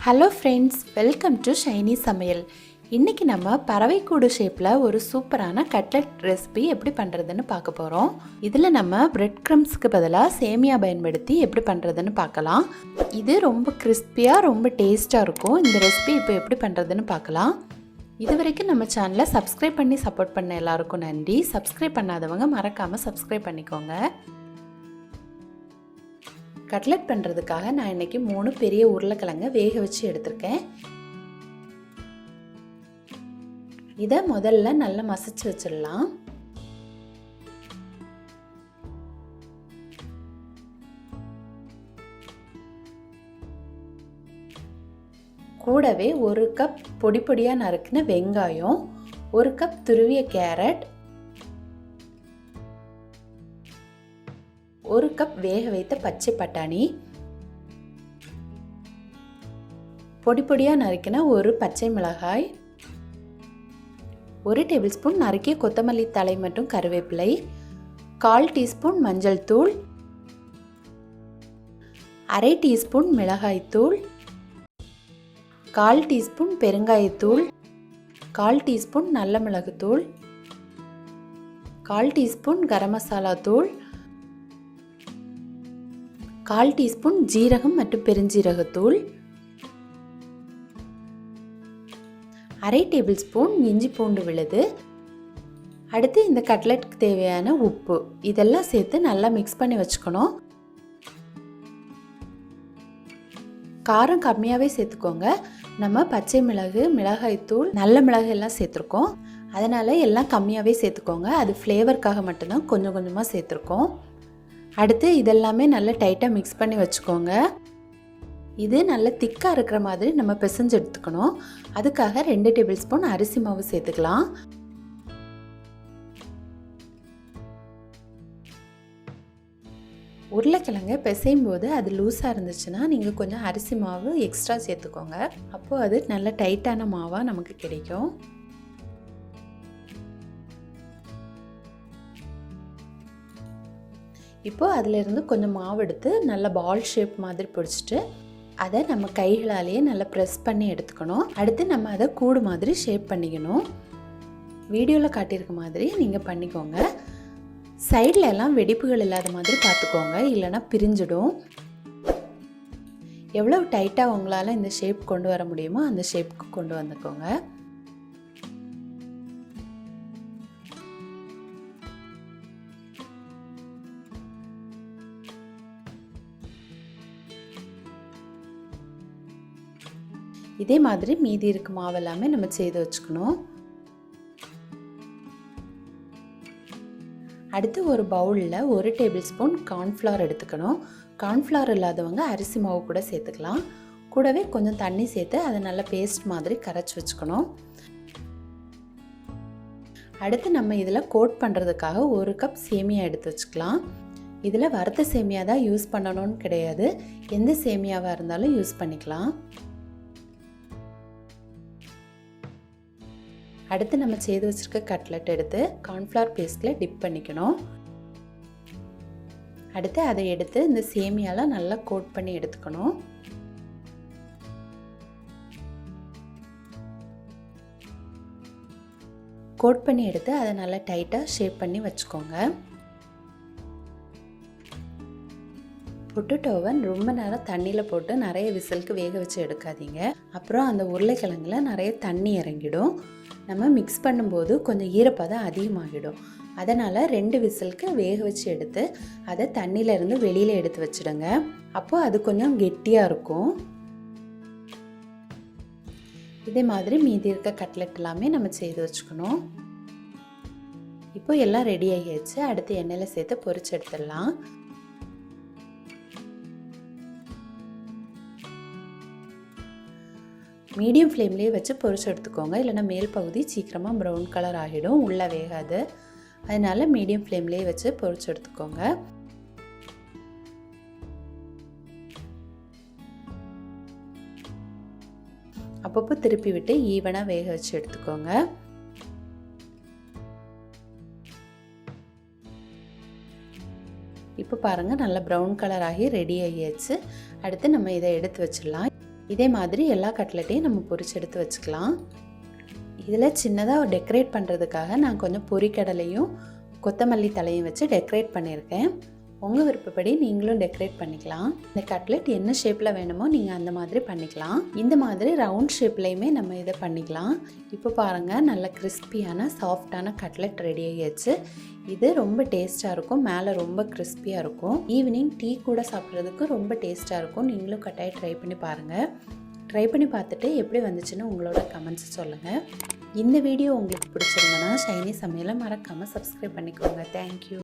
Hello friends, welcome to Shiny Samayal. இன்றைக்கி நம்ம பறவைக்கூடு ஷேப்பில் ஒரு சூப்பரான கட்லெட் ரெசிபி எப்படி பண்ணுறதுன்னு பார்க்க போகிறோம். இதில் நம்ம பிரெட் க்ரம்ஸ்க்கு பதிலாக சேமியா பயன்படுத்தி எப்படி பண்ணுறதுன்னு பார்க்கலாம். இது ரொம்ப கிறிஸ்பியாக ரொம்ப டேஸ்ட்டாக இருக்கும். இந்த ரெசிபி இப்போ எப்படி பண்ணுறதுன்னு பார்க்கலாம். இது வரைக்கும் நம்ம சேனலை சப்ஸ்கிரைப் பண்ணி சப்போர்ட் பண்ண எல்லாருக்கும் நன்றி. சப்ஸ்கிரைப் பண்ணாதவங்க மறக்காமல் சப்ஸ்கிரைப் பண்ணிக்கோங்க. கட்லெட் பண்ணுறதுக்காக நான் இன்றைக்கி 3 பெரிய உருளைக்கிழங்கை வேக வச்சு எடுத்திருக்கேன். இதை முதல்ல நல்லா மசிச்சு வச்சிடலாம். கூடவே 1 கப் பொடி பொடியாக நறுக்கின வெங்காயம், 1 கப் துருவிய கேரட், 1 கப் வேக வைத்த பச்சை பட்டாணி, பொடி பொடியாக நறுக்கின 1 பச்சை மிளகாய், 1 டேபிள் ஸ்பூன் நறுக்கிய கொத்தமல்லி தழை மற்றும் கருவேப்பிலை, 1/4 டீஸ்பூன் மஞ்சள் தூள், 1/2 டீஸ்பூன் மிளகாய் தூள், 1/4 டீஸ்பூன் பெருங்காயத்தூள், 1/4 டீஸ்பூன் நல்ல மிளகுத்தூள், 1/4 டீஸ்பூன் கரம் மசாலா தூள், 1/4 டீஸ்பூன் ஜீரகம் மற்றும் பெருஞ்சீரகத்தூள், 1/2 டேபிள் ஸ்பூன் இஞ்சி பூண்டு விழுது. அடுத்து இந்த கட்லெட்டுக்கு தேவையான உப்பு இதெல்லாம் சேர்த்து நல்லா மிக்ஸ் பண்ணி வச்சுக்கணும். காரம் கம்மியாகவே சேர்த்துக்கோங்க. நம்ம பச்சை மிளகு, மிளகாய்த்தூள், நல்ல மிளகு எல்லாம் சேர்த்துருக்கோம். அதனால் எல்லாம் கம்மியாகவே சேர்த்துக்கோங்க. அது ஃப்ளேவருக்காக மட்டும்தான் கொஞ்சம் கொஞ்சமாக சேர்த்துருக்கோம். அடுத்து இதெல்லாமே நல்லா டைட்டாக மிக்ஸ் பண்ணி வச்சுக்கோங்க. இது நல்லா திக்காக இருக்கிற மாதிரி நம்ம பிசைஞ்சு எடுத்துக்கணும். அதுக்காக 2 டேபிள் ஸ்பூன் அரிசி மாவு சேர்த்துக்கலாம். உருளைக்கிழங்கை பிசையும் போது அது லூஸாக இருந்துச்சுன்னா நீங்கள் கொஞ்சம் அரிசி மாவு எக்ஸ்ட்ரா சேர்த்துக்கோங்க. அப்போது அது நல்ல டைட்டான மாவாக நமக்கு கிடைக்கும். இப்போது அதிலிருந்து கொஞ்சம் மாவு எடுத்து நல்ல பால் ஷேப் மாதிரி பிடிச்சிட்டு அதை நம்ம கைகளாலேயே நல்லா ப்ரெஸ் பண்ணி எடுத்துக்கணும். அடுத்து நம்ம அதை கூடு மாதிரி ஷேப் பண்ணிக்கணும். வீடியோவில் காட்டியிருக்க மாதிரி நீங்கள் பண்ணிக்கோங்க. சைடில் எல்லாம் வெடிப்புகள் இல்லாத மாதிரி பார்த்துக்கோங்க, இல்லைன்னா பிரிஞ்சிடும். எவ்வளோ டைட்டாக உங்களால் இந்த ஷேப் கொண்டு வர முடியுமோ அந்த ஷேப்புக்கு கொண்டு வந்துக்கோங்க. இதே மாதிரி மீதி இருக்க மாவு எல்லாமே நம்ம செய்து வச்சுக்கணும். அடுத்து ஒரு பவுலில் 1 டேபிள் ஸ்பூன் கார்ன்ஃப்ளவர் எடுத்துக்கணும். கார்ன்ஃப்ளவர் இல்லாதவங்க அரிசி மாவு கூட சேர்த்துக்கலாம். கூடவே கொஞ்சம் தண்ணி சேர்த்து அதை நல்லா பேஸ்ட் மாதிரி கரைச்சி வச்சுக்கணும். அடுத்து நம்ம இதில் கோட் பண்ணுறதுக்காக 1 கப் சேமியா எடுத்து வச்சுக்கலாம். இதில் வறுத்த சேமியா தான் யூஸ் பண்ணணும்னு கிடையாது, எந்த சேமியாவாக இருந்தாலும் யூஸ் பண்ணிக்கலாம். அடுத்து நம்ம செய்து வச்சுருக்க கட்லெட் எடுத்து கார்ன்ஃப்ளவர் பேஸ்ட்டில் டிப் பண்ணிக்கணும். அடுத்து அதை எடுத்து இந்த சேமியாலாம் நல்லா கோட் பண்ணி எடுத்துக்கணும். கோட் பண்ணி எடுத்து அதை நல்லா டைட்டாக ஷேப் பண்ணி வச்சுக்கோங்க. பொட்டேட்டோவை ரொம்ப நேரம் தண்ணியில் போட்டு நிறைய விசிலுக்கு வேக வச்சு எடுக்காதீங்க. அப்புறம் அந்த உருளைக்கிழங்குல நிறைய தண்ணி இறங்கிடும். நம்ம மிக்ஸ் பண்ணும்போது கொஞ்சம் ஈரப்பதம் அதிகமாகிடும். அதனால் 2 விசிலுக்கு வேக வச்சு எடுத்து அதை தண்ணியிலேருந்து வெளியில் எடுத்து வச்சுடுங்க. அப்போது அது கொஞ்சம் கெட்டியாக இருக்கும். இதே மாதிரி மீதி இருக்க கட்லெட் எல்லாமே நம்ம செய்து வச்சுக்கணும். இப்போ எல்லாம் ரெடி ஆகிடுச்சு. அடுத்து எண்ணெயில் சேர்த்து பொரிச்சு எடுத்துடலாம். மீடியம் ஃப்ளேம்லேயே வச்சு பொரிச்சு எடுத்துக்கோங்க, இல்லைனா மேல் பகுதி சீக்கிரமாக ப்ரௌன் கலர் ஆகிடும், உள்ளே வேகாது. அதனால் மீடியம் ஃப்ளேம்லேயே வச்சு பொரிச்சு எடுத்துக்கோங்க. அப்பப்போ திருப்பி விட்டு ஈவனாக வேக வச்சு எடுத்துக்கோங்க. இப்போ பாருங்கள், நல்லா ப்ரௌன் கலர் ஆகி ரெடி ஆகியாச்சு. அடுத்து நம்ம இதை எடுத்து வச்சிடலாம். இதே மாதிரி எல்லா கட்லெட்டையும் நம்ம பொரிச்சு எடுத்து வச்சுக்கலாம். இதில் சின்னதாக டெக்கரேட் பண்ணுறதுக்காக நான் கொஞ்சம் பொரிக்கடலையும் கொத்தமல்லி தலையும் வச்சு டெக்கரேட் பண்ணியிருக்கேன். உங்கள் விருப்பப்படி நீங்களும் டெக்கரேட் பண்ணிக்கலாம். இந்த கட்லெட் என்ன ஷேப்பில் வேணுமோ நீங்கள் அந்த மாதிரி பண்ணிக்கலாம். இந்த மாதிரி ரவுண்ட் ஷேப்லேயுமே நம்ம இதை பண்ணிக்கலாம். இப்போ பாருங்கள், நல்ல கிறிஸ்பியான சாஃப்டான கட்லெட் ரெடி ஆகிடுச்சு. இது ரொம்ப டேஸ்ட்டாக இருக்கும், மேலே ரொம்ப கிறிஸ்பியாக இருக்கும். ஈவினிங் டீ கூட சாப்பிட்றதுக்கு ரொம்ப டேஸ்ட்டாக இருக்கும். நீங்களும் கட்டாயம் ட்ரை பண்ணி பாருங்கள். ட்ரை பண்ணி பார்த்துட்டு எப்படி வந்துச்சுன்னு உங்களோட கமெண்ட்ஸ் சொல்லுங்கள். இந்த வீடியோ உங்களுக்கு பிடிச்சிருந்தனா ஷைனி சமையலை மறக்காமல் சப்ஸ்கிரைப் பண்ணிக்கோங்க. தேங்க்யூ.